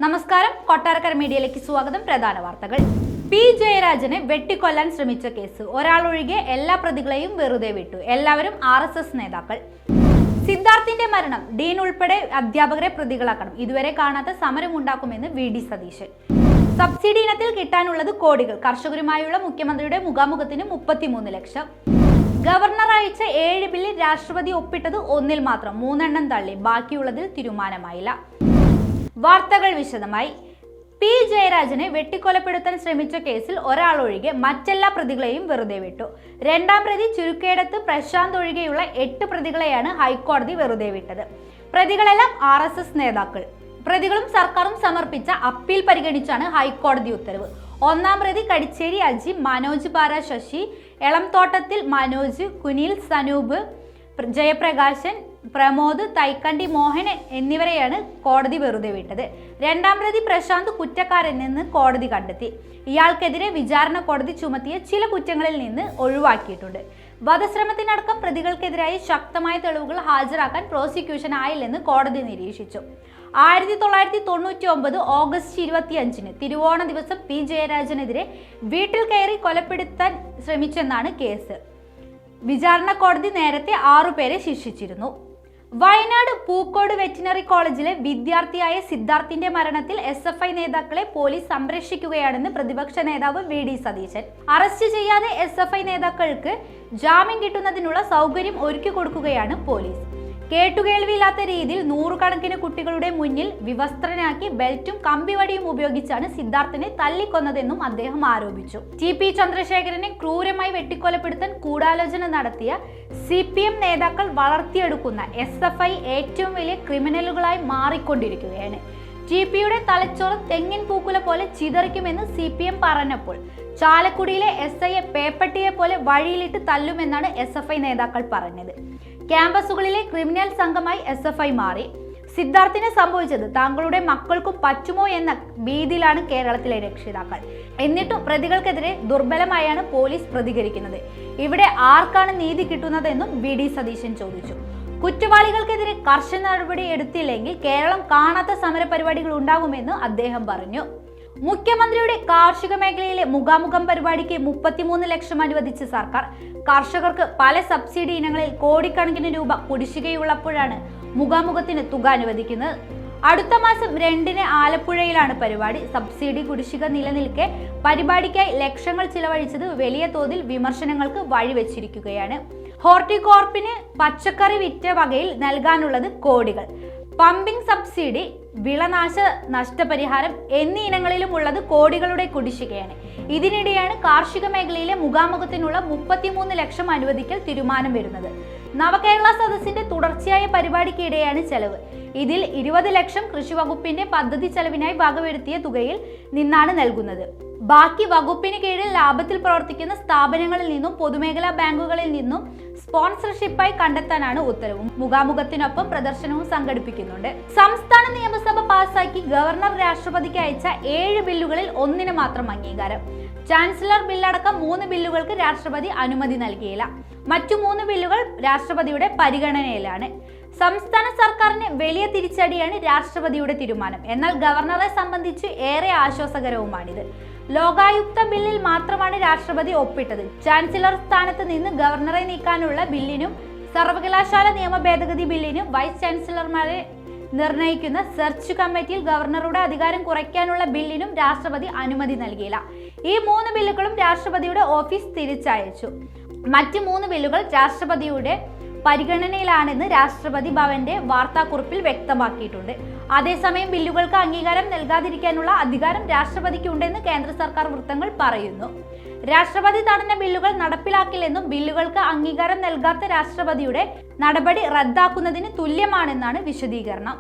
നമസ്കാരം, കൊട്ടാരക്കര മീഡിയയിലേക്ക് സ്വാഗതം. പ്രധാന വാർത്തകൾ. പി ജയരാജനെ വെട്ടിക്കൊല്ലാൻ ശ്രമിച്ച കേസ് ഒരാളൊഴികെ എല്ലാ പ്രതികളെയും വെറുതെ വിട്ടു. എല്ലാവരും RSS നേതാക്കൾ. സിദ്ധാർത്ഥിന്റെ മരണം ഡീൻ ഉൾപ്പെടെ അധ്യാപകരെ പ്രതികളാക്കണം. ഇതുവരെ കാണാത്ത സമരമുണ്ടാക്കുമെന്ന് VD സതീശൻ. സബ്സിഡി ഇനത്തിൽ കിട്ടാനുള്ളത് കോടികൾ. കർഷകരുമായുള്ള മുഖ്യമന്ത്രിയുടെ മുഖാമുഖത്തിന് 33 ലക്ഷം. ഗവർണർ അയച്ച 7 ബില്ലിൽ രാഷ്ട്രപതി ഒപ്പിട്ടത് 1 മാത്രം. 3 തള്ളി. ബാക്കിയുള്ളതിൽ തീരുമാനമായില്ല. വാർത്തകൾ വിശദമായി. പി ജയരാജനെ വെട്ടിക്കൊലപ്പെടുത്താൻ ശ്രമിച്ച കേസിൽ ഒരാളൊഴികെ മറ്റെല്ലാ പ്രതികളെയും വെറുതെ വിട്ടു. 2ാം പ്രതി ചുരുക്കേടത്ത് പ്രശാന്ത് ഒഴികെയുള്ള 8 പ്രതികളെയാണ് ഹൈക്കോടതി വെറുതെ വിട്ടത്. പ്രതികളെല്ലാം RSS നേതാക്കൾ. പ്രതികളും സർക്കാരും സമർപ്പിച്ച അപ്പീൽ പരിഗണിച്ചാണ് ഹൈക്കോടതി ഉത്തരവ്. 1ാം പ്രതി കടിച്ചേരി അജി, മനോജ് പാര ശശി, എളംതോട്ടത്തിൽ മനോജ്, കുനിൽ സനൂപ്, ജയപ്രകാശൻ, പ്രമോദ്, തൈക്കണ്ടി മോഹൻ എന്നിവരെയാണ് കോടതി വെറുതെ വിട്ടത്. 2ാം പ്രതി പ്രശാന്ത് കുറ്റക്കാരനെന്ന് കോടതി കണ്ടെത്തി. ഇയാൾക്കെതിരെ വിചാരണ കോടതി ചുമത്തിയ ചില കുറ്റങ്ങളിൽ നിന്ന് ഒഴിവാക്കിയിട്ടുണ്ട്. വധശ്രമത്തിനടക്കം പ്രതികൾക്കെതിരായി ശക്തമായ തെളിവുകൾ ഹാജരാക്കാൻ പ്രോസിക്യൂഷൻ ആയില്ലെന്ന് കോടതി നിരീക്ഷിച്ചു. 1999 ഓഗസ്റ്റ് 25 തിരുവോണ ദിവസം പി ജയരാജനെതിരെ വീട്ടിൽ കയറി കൊലപ്പെടുത്താൻ ശ്രമിച്ചെന്നാണ് കേസ്. വിചാരണ കോടതി നേരത്തെ 6 പേരെ ശിക്ഷിച്ചിരുന്നു. വയനാട് പൂക്കോട് വെറ്റിനറി കോളേജിലെ വിദ്യാർത്ഥിയായ സിദ്ധാർത്ഥിന്റെ മരണത്തിൽ SFI നേതാക്കളെ പോലീസ് സംരക്ഷിക്കുകയാണെന്ന് പ്രതിപക്ഷ നേതാവ് VD സതീശൻ. അറസ്റ്റ് ചെയ്യാതെ SFI നേതാക്കൾക്ക് ജാമ്യം കിട്ടുന്നതിനുള്ള സൗകര്യം ഒരുക്കി കൊടുക്കുകയാണ് പോലീസ്. കേട്ടുകേൾവിയില്ലാത്ത രീതിയിൽ 100 കണക്കിന് കുട്ടികളുടെ മുന്നിൽ വിവസ്ത്രനാക്കി ബെൽറ്റും കമ്പിവടിയും ഉപയോഗിച്ചാണ് സിദ്ധാർത്ഥിനെ തല്ലിക്കൊന്നതെന്നും അദ്ദേഹം ആരോപിച്ചു. TP ചന്ദ്രശേഖരനെ ക്രൂരമായി വെട്ടിക്കൊലപ്പെടുത്താൻ ഗൂഢാലോചന നടത്തിയ CPM നേതാക്കൾ വളർത്തിയെടുക്കുന്ന SFI ഏറ്റവും വലിയ ക്രിമിനലുകളായി മാറിക്കൊണ്ടിരിക്കുകയാണ്. TPയുടെ തലച്ചോറ് തെങ്ങിൻ പൂക്കുല പോലെ ചിതറിക്കുമെന്ന് CPM പറഞ്ഞപ്പോൾ ചാലക്കുടിയിലെ SIയെ പേപ്പട്ടിയെ പോലെ വഴിയിലിട്ട് തല്ലുമെന്നാണ് SFI നേതാക്കൾ പറഞ്ഞത്. ക്യാമ്പസുകളിലെ ക്രിമിനൽ സംഘമായി SFI മാറി. സിദ്ധാർത്ഥിന് സംഭവിച്ചത് താങ്കളുടെ മക്കൾക്കും പറ്റുമോ എന്ന ഭീതിയിലാണ് കേരളത്തിലെ രക്ഷിതാക്കൾ. എന്നിട്ടും പ്രതികൾക്കെതിരെ ദുർബലമായാണ് പോലീസ് പ്രതികരിക്കുന്നത്. ഇവിടെ ആർക്കാണ് നീതി കിട്ടുന്നതെന്നും VD സതീശൻ ചോദിച്ചു. കുറ്റവാളികൾക്കെതിരെ കർശന നടപടി എടുത്തില്ലെങ്കിൽ കേരളം കാണാത്ത സമരപരിപാടികൾ ഉണ്ടാകുമെന്ന് അദ്ദേഹം പറഞ്ഞു. മുഖ്യമന്ത്രിയുടെ കാർഷിക മേഖലയിലെ മുഖാമുഖം പരിപാടിക്ക് 33 ലക്ഷം അനുവദിച്ച സർക്കാർ കർഷകർക്ക് പല സബ്സിഡി ഇനങ്ങളിൽ കോടിക്കണക്കിന് രൂപ കുടിശ്ശികയുള്ളപ്പോഴാണ് മുഖാമുഖത്തിന് തുക അനുവദിക്കുന്നത്. അടുത്ത മാസം 2 ആലപ്പുഴയിലാണ് പരിപാടി. സബ്സിഡി കുടിശ്ശിക നിലനിൽക്കെ പരിപാടിക്കായി ലക്ഷങ്ങൾ ചിലവഴിച്ചത് വലിയ തോതിൽ വിമർശനങ്ങൾക്ക് വഴിവെച്ചിരിക്കുകയാണ്. ഹോർട്ടികോർപ്പിന് പച്ചക്കറി വിറ്റ വകയിൽ നൽകാനുള്ളത് കോടികൾ. പമ്പിംഗ് സബ്സിഡി, വിളനാശ നഷ്ടപരിഹാരം എന്നീ ഇനങ്ങളിലും ഉള്ളത് കോടികളുടെ കുടിശ്ശികയാണ്. ഇതിനിടെയാണ് കാർഷിക മേഖലയിലെ മുഖാമുഖത്തിനുള്ള 33 ലക്ഷം അനുവദിക്കൽ തീരുമാനം വരുന്നത്. നവകേരള സദസ്സിന്റെ തുടർച്ചയായ പരിപാടിക്കിടെയാണ് ചെലവ്. ഇതിൽ 20 ലക്ഷം കൃഷി വകുപ്പിന്റെ പദ്ധതി ചെലവിനായി വകവരുത്തിയ തുകയിൽ നിന്നാണ് നൽകുന്നത്. ബാക്കി വകുപ്പിന് കീഴിൽ ലാഭത്തിൽ പ്രവർത്തിക്കുന്ന സ്ഥാപനങ്ങളിൽ നിന്നും പൊതുമേഖലാ ബാങ്കുകളിൽ നിന്നും സ്പോൺസർഷിപ്പായി കണ്ടെത്താനാണ് ഉത്തരവും. മുഖാമുഖത്തിനൊപ്പം പ്രദർശനവും സംഘടിപ്പിക്കുന്നുണ്ട്. സംസ്ഥാന നിയമസഭ പാസാക്കി ഗവർണർ രാഷ്ട്രപതിക്ക് അയച്ച 7 ബില്ലുകളിൽ 1 മാത്രം അംഗീകാരം. ചാൻസലർ ബില്ലടക്കം 3 ബില്ലുകൾക്ക് രാഷ്ട്രപതി അനുമതി നൽകിയില്ല. മറ്റു 3 ബില്ലുകൾ രാഷ്ട്രപതിയുടെ പരിഗണനയിലാണ്. സംസ്ഥാന സർക്കാരിന് വലിയ തിരിച്ചടിയാണ് രാഷ്ട്രപതിയുടെ തീരുമാനം. എന്നാൽ ഗവർണറെ സംബന്ധിച്ച് ഏറെ ആശ്വാസകരവുമാണിത്. ലോകായുക്ത ബില്ലിൽ മാത്രമാണ് രാഷ്ട്രപതി ഒപ്പിട്ടത്. ചാൻസലർ സ്ഥാനത്ത് നിന്ന് ഗവർണറെ നീക്കാനുള്ള ബില്ലിനും സർവകലാശാല നിയമ ഭേദഗതി ബില്ലിനും വൈസ് ചാൻസലർമാരെ നിർണയിക്കുന്ന സെർച്ച് കമ്മിറ്റിയിൽ ഗവർണറുടെ അധികാരം കുറയ്ക്കാനുള്ള ബില്ലിനും രാഷ്ട്രപതി അനുമതി നൽകിയില്ല. ഈ 3 ബില്ലുകളും രാഷ്ട്രപതിയുടെ ഓഫീസ് തിരിച്ചയച്ചു. മറ്റ് 3 ബില്ലുകൾ രാഷ്ട്രപതിയുടെ പരിഗണനയിലാണെന്ന് രാഷ്ട്രപതി ഭവന്റെ വാർത്താക്കുറിപ്പിൽ വ്യക്തമാക്കിയിട്ടുണ്ട്. അതേസമയം ബില്ലുകൾക്ക് അംഗീകാരം നൽകാതിരിക്കാനുള്ള അധികാരം രാഷ്ട്രപതിക്കുണ്ടെന്ന് കേന്ദ്ര സർക്കാർ വൃത്തങ്ങൾ പറയുന്നു. രാഷ്ട്രപതി തടഞ്ഞ ബില്ലുകൾ നടപ്പിലാക്കില്ലെന്നും ബില്ലുകൾക്ക് അംഗീകാരം നൽകാത്ത രാഷ്ട്രപതിയുടെ നടപടി റദ്ദാക്കുന്നതിന് തുല്യമാണെന്നാണ് വിശദീകരണം.